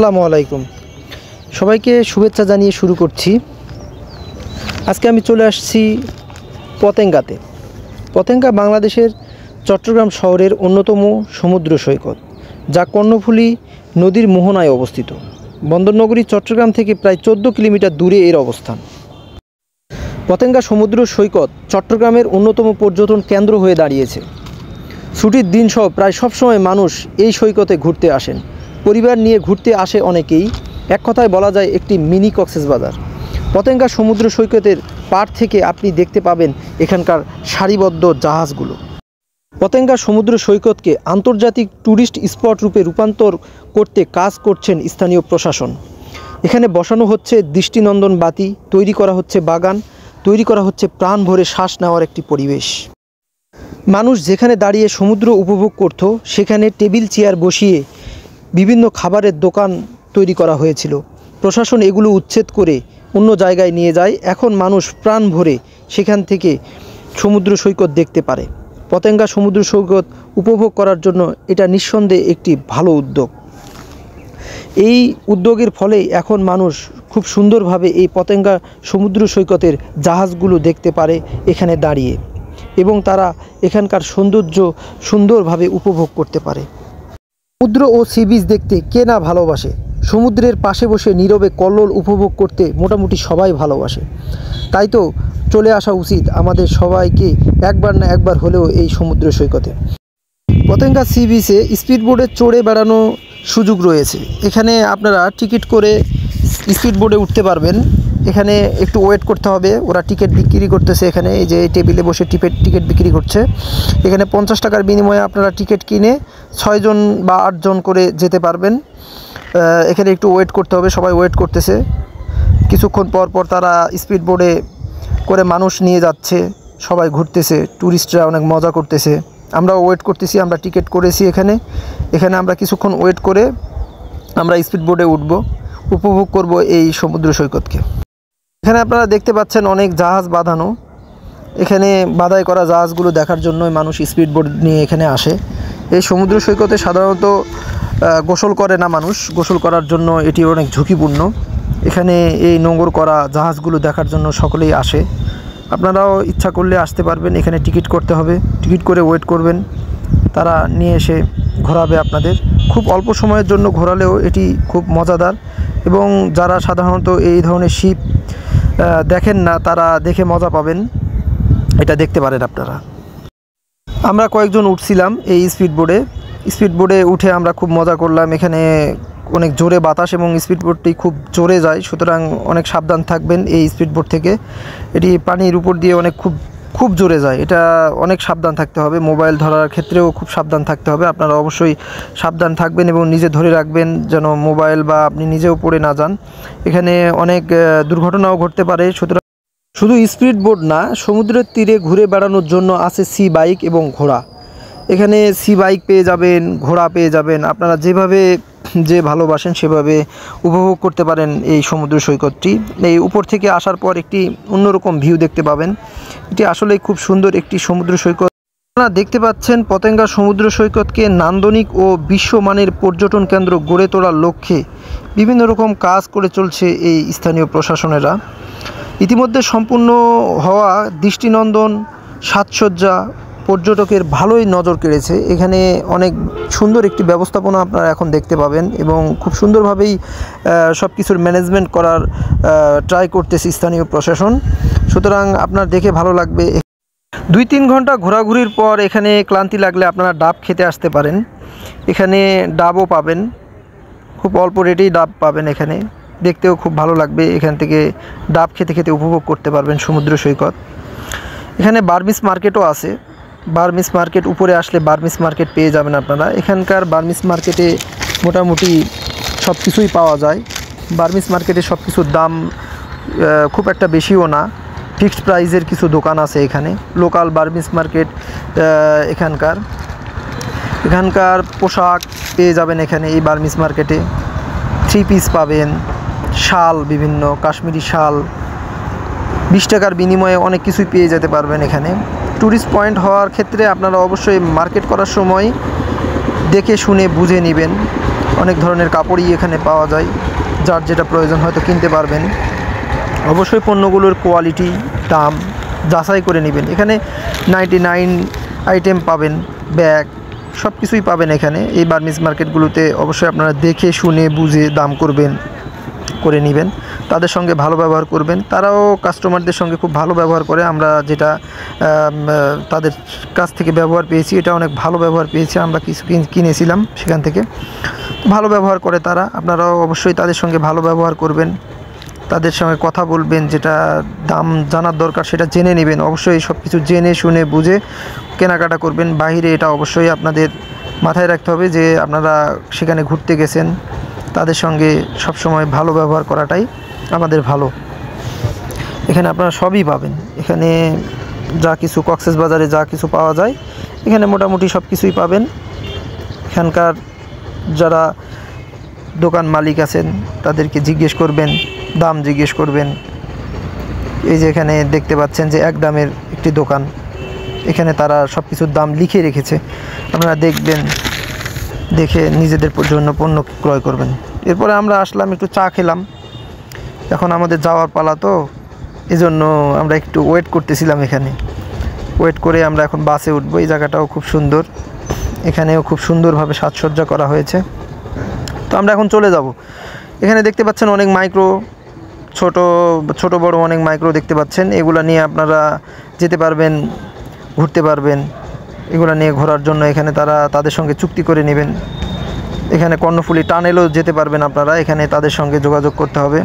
আসসালামু আলাইকুম সবাইকে শুভেচ্ছা জানিয়ে শুরু করছি। আজকে আমি চলে আসছি পতেঙ্গাতে। পতেঙ্গা বাংলাদেশের চট্টগ্রাম শহরের অন্যতম সমুদ্র সৈকত, যা কর্ণফুলী নদীর মোহনায় অবস্থিত। বন্দরনগরী চট্টগ্রাম থেকে প্রায় 14 কিলোমিটার দূরে এর অবস্থান। পতেঙ্গা সমুদ্র সৈকত চট্টগ্রামের অন্যতম পর্যটন কেন্দ্র হয়ে দাঁড়িয়েছে। ছুটির দিনসহ প্রায় সবসময় মানুষ এই সৈকতে ঘুরতে আসেন। পরিবার নিয়ে ঘুরতে আসে অনেকেই। এক কথায় বলা যায় একটি মিনি কক্সবাজার। পতেঙ্গা সমুদ্র সৈকতের পাড় থেকে আপনি দেখতে পাবেন এখানকার সারিবদ্ধ জাহাজগুলো। পতেঙ্গা সমুদ্র সৈকতকে আন্তর্জাতিক ট্যুরিস্ট স্পট রূপে রূপান্তর করতে কাজ করছেন স্থানীয় প্রশাসন। এখানে বসানো হচ্ছে দৃষ্টিনন্দন বাতি, তৈরি করা হচ্ছে বাগান, তৈরি করা হচ্ছে প্রাণ ভরে শ্বাস নেওয়ার একটি পরিবেশ। মানুষ যেখানে দাঁড়িয়ে সমুদ্র উপভোগ করত, সেখানে টেবিল চেয়ার বসিয়ে বিভিন্ন খাবারের দোকান তৈরি করা হয়েছিল। প্রশাসন এগুলো উচ্ছেদ করে অন্য জায়গায় নিয়ে যায়। এখন মানুষ প্রাণ ভরে সেখান থেকে সমুদ্র সৈকত দেখতে পারে। পতেঙ্গা সমুদ্র সৈকত উপভোগ করার জন্য এটা নিঃসন্দেহে একটি ভালো উদ্যোগ। এই উদ্যোগের ফলে এখন মানুষ খুব সুন্দরভাবে এই পতেঙ্গা সমুদ্র সৈকতের জাহাজগুলো দেখতে পারে এখানে দাঁড়িয়ে, এবং তারা এখানকার সৌন্দর্য সুন্দরভাবে উপভোগ করতে পারে। সমুদ্র ও সি বিচ দেখতে কে না ভালোবাসে? সমুদ্রের পাশে বসে নীরবে কল্লোল উপভোগ করতে মোটামুটি সবাই ভালোবাসে। তাই তো চলে আসা উচিত আমাদের সবাইকে একবার না একবার হলেও এই সমুদ্র সৈকতে। পতেঙ্গা সি বিচে স্পিডবোটে চড়ে বেড়ানো সুযোগ রয়েছে। এখানে আপনারা টিকিট করে স্পিডবোটে উঠতে পারবেন। এখানে একটু ওয়েট করতে হবে, ওরা টিকিট বিক্রি করতেছে। এখানে এই যে টেবিলে বসে টিকিট বিক্রি করছে। এখানে 50 টাকার বিনিময়ে আপনারা টিকিট কিনে 6 জন বা 8 জন করে যেতে পারবেন। এখানে একটু ওয়েট করতে হবে, সবাই ওয়েট করতেছে। কিছুক্ষণ পর পর তারা স্পিডবোটে করে মানুষ নিয়ে যাচ্ছে, সবাই ঘুরতেছে, ট্যুরিস্টরা অনেক মজা করতেছে। আমরাও ওয়েট করতেছি, আমরা টিকিট করেছি। এখানে আমরা কিছুক্ষণ ওয়েট করে আমরা স্পিডবোটে উঠব, উপভোগ করব এই সমুদ্র সৈকতকে। এখানে আপনারা দেখতে পাচ্ছেন অনেক জাহাজ বাঁধানো। এখানে বাঁধাই করা জাহাজগুলো দেখার জন্যই মানুষ স্পিডবোট নিয়ে এখানে আসে। এই সমুদ্র সৈকতে সাধারণত গোসল করে না মানুষ, গোসল করার জন্য এটি অনেক ঝুঁকিপূর্ণ। এখানে এই নোঙর করা জাহাজগুলো দেখার জন্য সকলেই আসে। আপনারাও ইচ্ছা করলে আসতে পারবেন। এখানে টিকিট করতে হবে, টিকিট করে ওয়েট করবেন, তারা নিয়ে এসে ঘোরাবে আপনাদের। খুব অল্প সময়ের জন্য ঘোরালেও এটি খুব মজাদার, এবং যারা সাধারণত এই ধরনের শিপ দেখেন না, তারা দেখে মজা পাবেন। এটা দেখতে পারেন আপনারা। আমরা কয়েকজন উঠছিলাম এই স্পিডবোটে উঠে আমরা খুব মজা করলাম। এখানে অনেক জোরে বাতাস এবং স্পিডবোটটি খুব জোরে যায়, সুতরাং অনেক সাবধান থাকবেন এই স্পিডবোট থেকে। এটি পানির উপর দিয়ে খুব জোরে যায়, এটা অনেক সাবধান থাকতে হবে। মোবাইল ধরার ক্ষেত্রেও খুব সাবধান থাকতে হবে। আপনারা অবশ্যই সাবধান থাকবেন এবং নিজে ধরে রাখবেন যেন মোবাইল বা আপনি নিজেও পড়ে না যান। এখানে অনেক দুর্ঘটনাও ঘটতে পারে। সুতরাং শুধু স্পিডবোট না, সমুদ্রের তীরে ঘুরে বেড়ানোর জন্য আছে সি বাইক এবং ঘোড়া। এখানে সি বাইক পেয়ে যাবেন, ঘোড়া পেয়ে যাবেন। আপনারা যেভাবে যে ভালোবাসেন সেভাবে উপভোগ করতে পারেন এই সমুদ্র সৈকতটি। এই উপর থেকে আসার পর একটি অন্যরকম ভিউ দেখতে পাবেন। এটি আসলেই খুব সুন্দর একটি সমুদ্র সৈকত। আপনারা দেখতে পাচ্ছেন পতেঙ্গা সমুদ্র সৈকতকে নান্দনিক ও বিশ্বমানের পর্যটন কেন্দ্র গড়ে তোলার লক্ষ্যে বিভিন্ন রকম কাজ করে চলছে এই স্থানীয় প্রশাসনেরা। ইতিমধ্যে সম্পূর্ণ হওয়া দৃষ্টিনন্দন সাজসজ্জা পর্যটকের ভালোই নজর কেড়েছে। এখানে অনেক সুন্দর একটি ব্যবস্থাপনা আপনারা এখন দেখতে পাবেন, এবং খুব সুন্দরভাবেই সব কিছুর ম্যানেজমেন্ট করার ট্রাই করতেছে স্থানীয় প্রশাসন। সুতরাং আপনার দেখে ভালো লাগবে। 2-3 ঘন্টা ঘোরাঘুরির পর এখানে ক্লান্তি লাগলে আপনারা ডাব খেতে আসতে পারেন। এখানে ডাবও পাবেন, খুব অল্প রেটেই ডাব পাবেন। এখানে দেখতেও খুব ভালো লাগবে। এখান থেকে ডাব খেতে খেতে উপভোগ করতে পারবেন সমুদ্র সৈকত। এখানে বার্মিস মার্কেটও আছে। বার্মিস মার্কেট, উপরে আসলে বার্মিস মার্কেট পেয়ে যাবেন আপনারা। এখানকার বার্মিস মার্কেটে মোটামুটি সব কিছুই পাওয়া যায়। বার্মিস মার্কেটে সব কিছুর দাম খুব একটা বেশিও না, ফিক্সড প্রাইসের কিছু দোকান আছে এখানে। লোকাল বার্মিস মার্কেট এখানকার পোশাক পেয়ে যাবেন এখানে। এই বার্মিস মার্কেটে 3 পিস পাবেন, শাল, বিভিন্ন কাশ্মীরি শাল 20 টাকার বিনিময়ে অনেক কিছুই পেয়ে যেতে পারবেন এখানে। ট্যুরিস্ট পয়েন্ট হওয়ার ক্ষেত্রে আপনারা অবশ্যই মার্কেট করার সময় দেখে শুনে বুঝে নেবেন। অনেক ধরনের কাপড়ই এখানে পাওয়া যায়, যার যেটা প্রয়োজন হয়তো কিনতে পারবেন। অবশ্যই পণ্যগুলোর কোয়ালিটি, দাম যাচাই করে নেবেন। এখানে 99 আইটেম পাবেন, ব্যাগ সব কিছুই পাবেন এখানে। এই বার্মিজ মার্কেটগুলোতে অবশ্যই আপনারা দেখে শুনে বুঝে দাম করে নেবেন, তাদের সঙ্গে ভালো ব্যবহার করবেন। তারাও কাস্টমারদের সঙ্গে খুব ভালো ব্যবহার করে। আমরা যেটা তাদের কাছ থেকে ব্যবহার পেয়েছি, এটা অনেক ভালো ব্যবহার পেয়েছি। আমরা কিছু কিনেছিলাম সেখান থেকে, ভালো ব্যবহার করে তারা। আপনারাও অবশ্যই তাদের সঙ্গে ভালো ব্যবহার করবেন, তাদের সঙ্গে কথা বলবেন, যেটা দাম জানার দরকার সেটা জেনে নেবেন। অবশ্যই সব কিছু জেনে শুনে বুঝে কেনাকাটা করবেন। বাইরে এটা অবশ্যই আপনাদের মাথায় রাখতে হবে যে আপনারা সেখানে ঘুরতে গেছেন, তাদের সঙ্গে সবসময় ভালো ব্যবহার করাটাই আমাদের ভালো। এখানে আপনারা সবই পাবেন। এখানে যা কিছু কক্সবাজারে যা কিছু পাওয়া যায় এখানে মোটামুটি সব কিছুই পাবেন। এখানকার যারা দোকান মালিক আছেন তাদেরকে জিজ্ঞেস করবেন, দাম জিজ্ঞেস করবেন। এই যে এখানে দেখতে পাচ্ছেন যে এক দামের একটি দোকান, এখানে তারা সব কিছুর দাম লিখে রেখেছে। আপনারা দেখবেন, দেখে নিজেদের জন্য পণ্য ক্রয় করবেন। এরপরে আমরা আসলাম, একটু চা খেলাম। এখন আমাদের যাওয়ার পালা, তো এজন্য আমরা একটু ওয়েট করতেছিলাম। এখানে ওয়েট করে আমরা এখন বাসে উঠবো। এই জায়গাটাও খুব সুন্দর, এখানেও খুব সুন্দরভাবে সাজসজ্জা করা হয়েছে। তো আমরা এখন চলে যাব। এখানে দেখতে পাচ্ছেন অনেক মাইক্রো, ছোট বড় অনেক মাইক্রো দেখতে পাচ্ছেন। এগুলো নিয়ে আপনারা যেতে পারবেন, ঘুরতে পারবেন। এগুলো নিয়ে ঘোরার জন্য এখানে তাদের সঙ্গে চুক্তি করে নেবেন। এখানে কর্ণফুলী টানেলও যেতে পারবেন আপনারা, এখানে তাদের সঙ্গে যোগাযোগ করতে হবে।